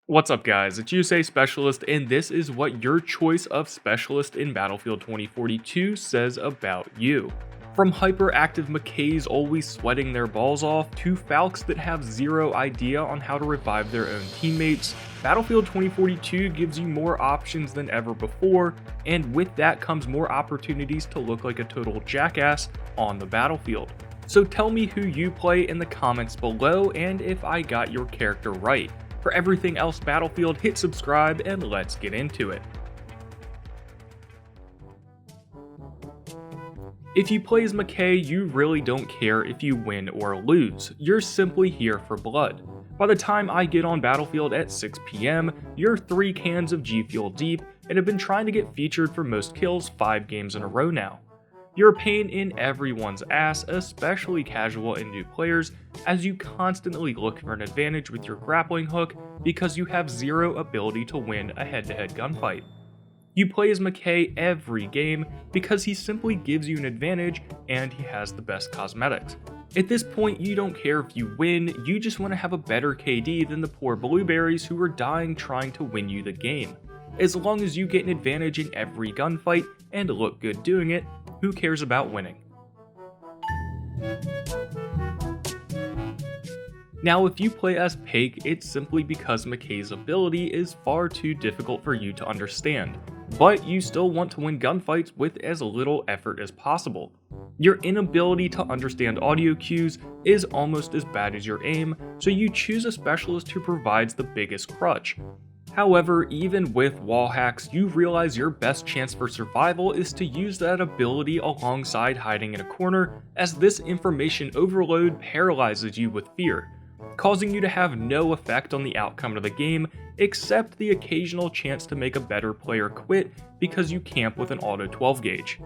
What's up guys, it's USA Specialist and this is what your choice of Specialist in Battlefield 2042 says about you. From hyperactive Mackays always sweating their balls off to Falcks that have zero idea on how to revive their own teammates, Battlefield 2042 gives you more options than ever before, and with that comes more opportunities to look like a total jackass on the battlefield. So tell me who you play in the comments below and if I got your character right. For everything else Battlefield, hit subscribe and let's get into it. If you play as Mackay, you really don't care if you win or lose, you're simply here for blood. By the time I get on Battlefield at 6 PM, you're 3 cans of G Fuel deep and have been trying to get featured for most kills 5 games in a row now. You're a pain in everyone's ass, especially casual and new players, as you constantly look for an advantage with your grappling hook because you have zero ability to win a head-to-head gunfight. You play as Mackay every game because he simply gives you an advantage and he has the best cosmetics. At this point, you don't care if you win, you just want to have a better KD than the poor blueberries who are dying trying to win you the game. As long as you get an advantage in every gunfight and look good doing it, who cares about winning? Now, if you play as Paik, it's simply because Mackay's ability is far too difficult for you to understand, but you still want to win gunfights with as little effort as possible. Your inability to understand audio cues is almost as bad as your aim, so you choose a specialist who provides the biggest crutch. However, even with wall hacks, you realize your best chance for survival is to use that ability alongside hiding in a corner, as this information overload paralyzes you with fear, causing you to have no effect on the outcome of the game except the occasional chance to make a better player quit because you camp with an auto 12 gauge.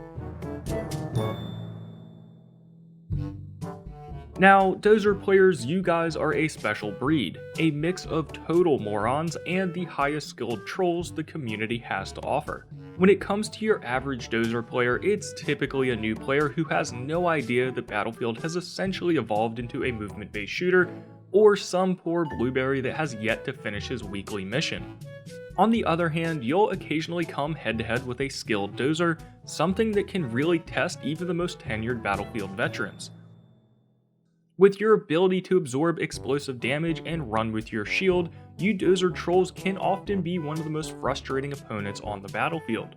Now, Dozer players, you guys are a special breed, a mix of total morons and the highest skilled trolls the community has to offer. When it comes to your average Dozer player, it's typically a new player who has no idea that Battlefield has essentially evolved into a movement-based shooter, or some poor blueberry that has yet to finish his weekly mission. On the other hand, you'll occasionally come head-to-head with a skilled Dozer, something that can really test even the most tenured Battlefield veterans. With your ability to absorb explosive damage and run with your shield, you Dozer trolls can often be one of the most frustrating opponents on the battlefield.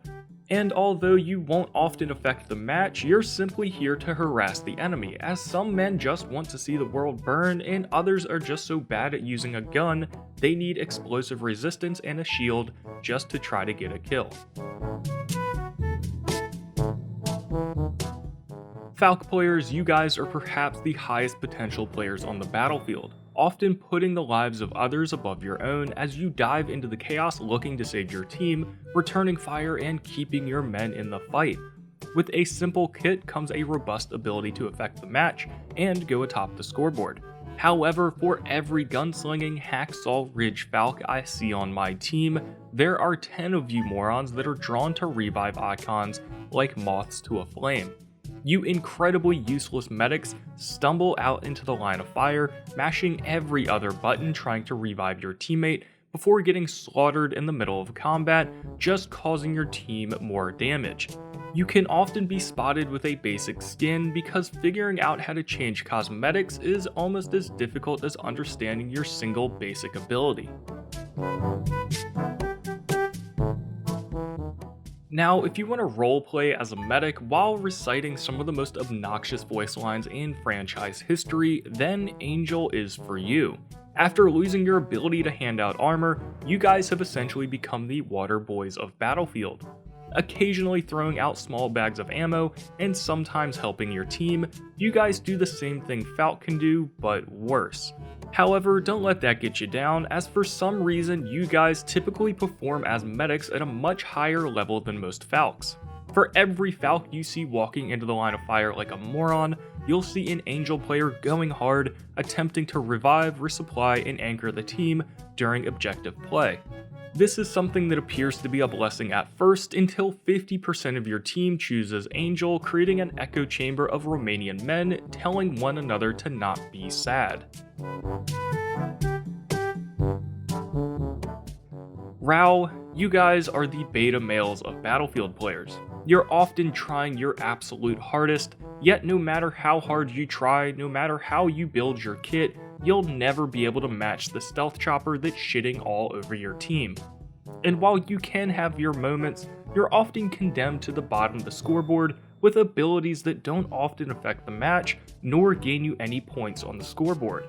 And although you won't often affect the match, you're simply here to harass the enemy, as some men just want to see the world burn and others are just so bad at using a gun, they need explosive resistance and a shield just to try to get a kill. Falck players, you guys are perhaps the highest potential players on the battlefield, often putting the lives of others above your own as you dive into the chaos looking to save your team, returning fire and keeping your men in the fight. With a simple kit comes a robust ability to affect the match and go atop the scoreboard. However, for every gunslinging hacksaw ridge Falck I see on my team, there are 10 of you morons that are drawn to revive icons like moths to a flame. You incredibly useless medics stumble out into the line of fire, mashing every other button trying to revive your teammate before getting slaughtered in the middle of combat, just causing your team more damage. You can often be spotted with a basic skin because figuring out how to change cosmetics is almost as difficult as understanding your single basic ability. Now, if you want to roleplay as a medic while reciting some of the most obnoxious voice lines in franchise history, then Angel is for you. After losing your ability to hand out armor, you guys have essentially become the water boys of Battlefield. Occasionally throwing out small bags of ammo and sometimes helping your team, you guys do the same thing Falck can do, but worse. However, don't let that get you down, as for some reason you guys typically perform as medics at a much higher level than most Falcks. For every Falck you see walking into the line of fire like a moron, you'll see an Angel player going hard, attempting to revive, resupply, and anchor the team during objective play. This is something that appears to be a blessing at first until 50% of your team chooses Angel, creating an echo chamber of Romanian men telling one another to not be sad. Rao, you guys are the beta males of Battlefield players. You're often trying your absolute hardest, yet no matter how hard you try, no matter how you build your kit, you'll never be able to match the stealth chopper that's shitting all over your team. And while you can have your moments, you're often condemned to the bottom of the scoreboard with abilities that don't often affect the match, nor gain you any points on the scoreboard.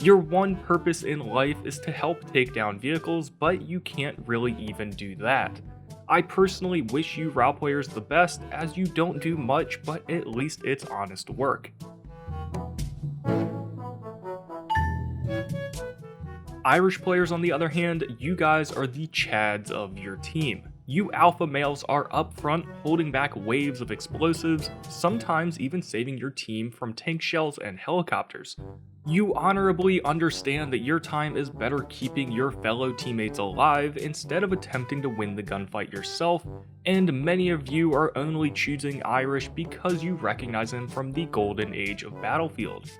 Your one purpose in life is to help take down vehicles, but you can't really even do that. I personally wish you Rao players the best, as you don't do much, but at least it's honest work. Irish players, on the other hand, you guys are the Chads of your team. You alpha males are up front holding back waves of explosives, sometimes even saving your team from tank shells and helicopters. You honorably understand that your time is better keeping your fellow teammates alive instead of attempting to win the gunfight yourself, and many of you are only choosing Irish because you recognize him from the golden age of Battlefield.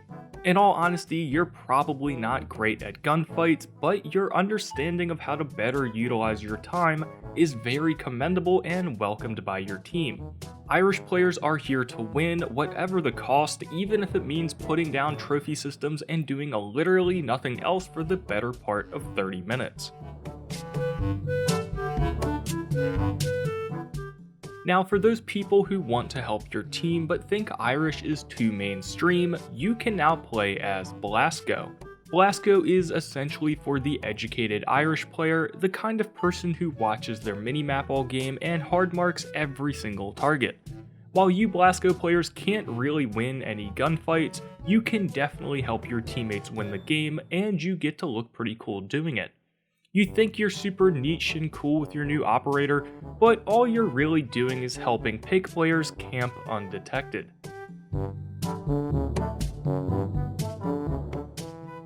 In all honesty, you're probably not great at gunfights, but your understanding of how to better utilize your time is very commendable and welcomed by your team. Irish players are here to win, whatever the cost, even if it means putting down trophy systems and doing literally nothing else for the better part of 30 minutes. Now, for those people who want to help your team but think Irish is too mainstream, you can now play as Blasco. Blasco is essentially for the educated Irish player, the kind of person who watches their minimap all game and hard marks every single target. While you Blasco players can't really win any gunfights, you can definitely help your teammates win the game, and you get to look pretty cool doing it. You think you're super niche and cool with your new operator, but all you're really doing is helping Paik players camp undetected.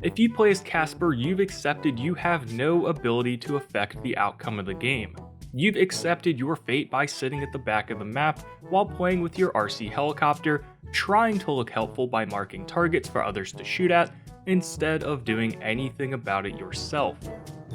If you play as Casper, you've accepted you have no ability to affect the outcome of the game. You've accepted your fate by sitting at the back of the map while playing with your RC helicopter, trying to look helpful by marking targets for others to shoot at, instead of doing anything about it yourself.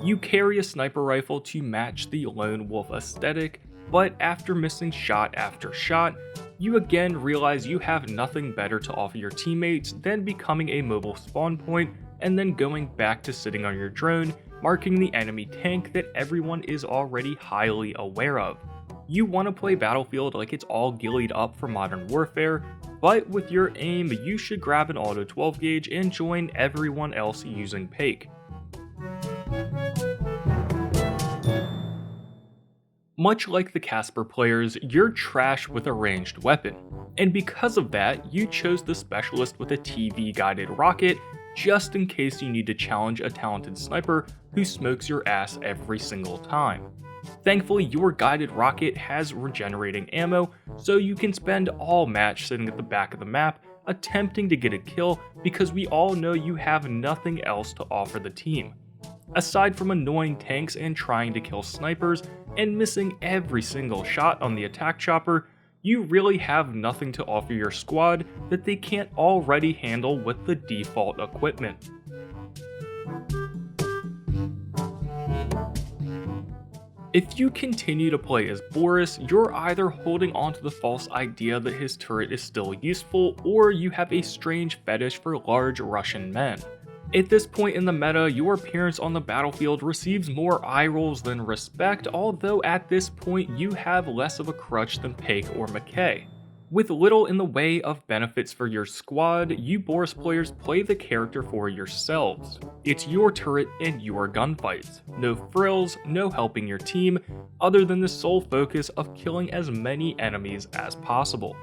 You carry a sniper rifle to match the lone wolf aesthetic, but after missing shot after shot, you again realize you have nothing better to offer your teammates than becoming a mobile spawn point and then going back to sitting on your drone, marking the enemy tank that everyone is already highly aware of. You want to play Battlefield like it's all gillied up for Modern Warfare, but with your aim, you should grab an auto 12 gauge and join everyone else using Paik. Much like the Casper players, you're trash with a ranged weapon, and because of that, you chose the specialist with a TV-guided rocket just in case you need to challenge a talented sniper who smokes your ass every single time. Thankfully, your guided rocket has regenerating ammo, so you can spend all match sitting at the back of the map attempting to get a kill because we all know you have nothing else to offer the team. Aside from annoying tanks and trying to kill snipers and missing every single shot on the attack chopper, you really have nothing to offer your squad that they can't already handle with the default equipment. If you continue to play as Boris, you're either holding onto the false idea that his turret is still useful, or you have a strange fetish for large Russian men. At this point in the meta, your appearance on the battlefield receives more eye rolls than respect, although at this point you have less of a crutch than Paik or Mackay. With little in the way of benefits for your squad, you Boris players play the character for yourselves. It's your turret and your gunfights. No frills, no helping your team, other than the sole focus of killing as many enemies as possible.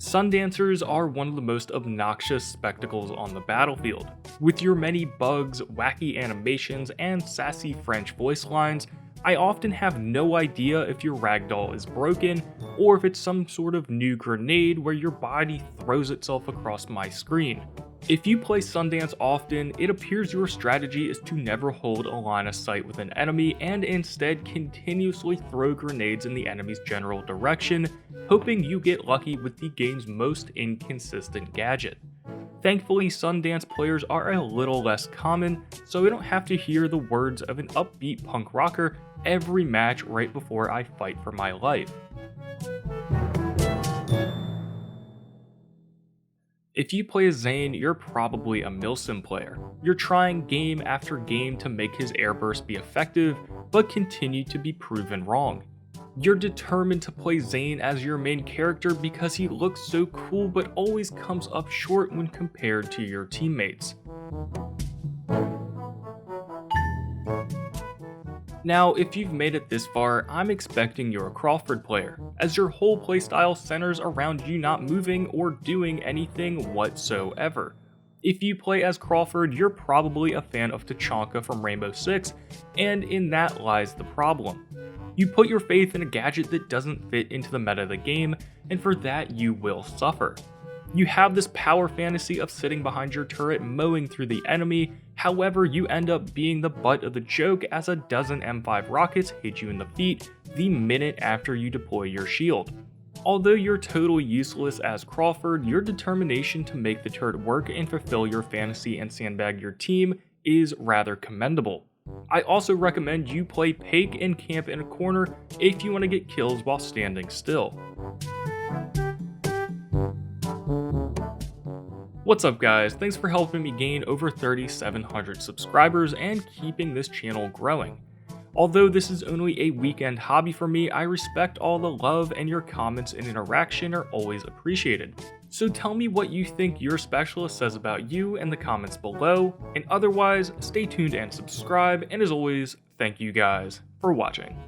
Sundancers are one of the most obnoxious spectacles on the battlefield. With your many bugs, wacky animations, and sassy French voice lines, I often have no idea if your ragdoll is broken or if it's some sort of new grenade where your body throws itself across my screen. If you play Sundance often, it appears your strategy is to never hold a line of sight with an enemy and instead continuously throw grenades in the enemy's general direction, hoping you get lucky with the game's most inconsistent gadget. Thankfully, Sundance players are a little less common, so I don't have to hear the words of an upbeat punk rocker every match right before I fight for my life. If you play as Zaine, you're probably a Milsim player. You're trying game after game to make his airburst be effective, but continue to be proven wrong. You're determined to play Zaine as your main character because he looks so cool but always comes up short when compared to your teammates. Now, if you've made it this far, I'm expecting you're a Crawford player, as your whole playstyle centers around you not moving or doing anything whatsoever. If you play as Crawford, you're probably a fan of Tachanka from Rainbow Six, and in that lies the problem. You put your faith in a gadget that doesn't fit into the meta of the game, and for that you will suffer. You have this power fantasy of sitting behind your turret mowing through the enemy, however you end up being the butt of the joke as a dozen M5 rockets hit you in the feet the minute after you deploy your shield. Although you're totally useless as Crawford, your determination to make the turret work and fulfill your fantasy and sandbag your team is rather commendable. I also recommend you play Paik and camp in a corner if you want to get kills while standing still. What's up guys, thanks for helping me gain over 3,700 subscribers and keeping this channel growing. Although this is only a weekend hobby for me, I respect all the love and your comments and interaction are always appreciated. So tell me what you think your specialist says about you in the comments below, and otherwise, stay tuned and subscribe, and as always, thank you guys for watching.